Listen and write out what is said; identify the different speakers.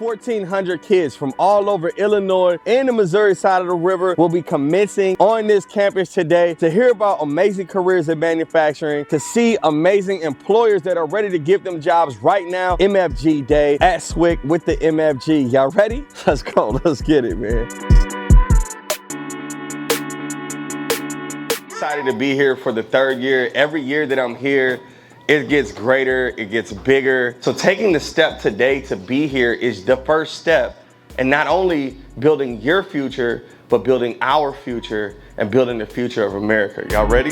Speaker 1: 1,400 kids from all over Illinois and the Missouri side of the river will be commencing on this campus today to hear about amazing careers in manufacturing, to see amazing employers that are ready to give them jobs right now. MFG Day at SWIC with the MFG. Y'all ready? Let's go. Let's get it, man. Excited to be here for the third year. Every year that I'm here, it gets greater, it gets bigger. So taking the step today to be here is the first step in not only building your future, but building our future and building the future of America. Y'all ready?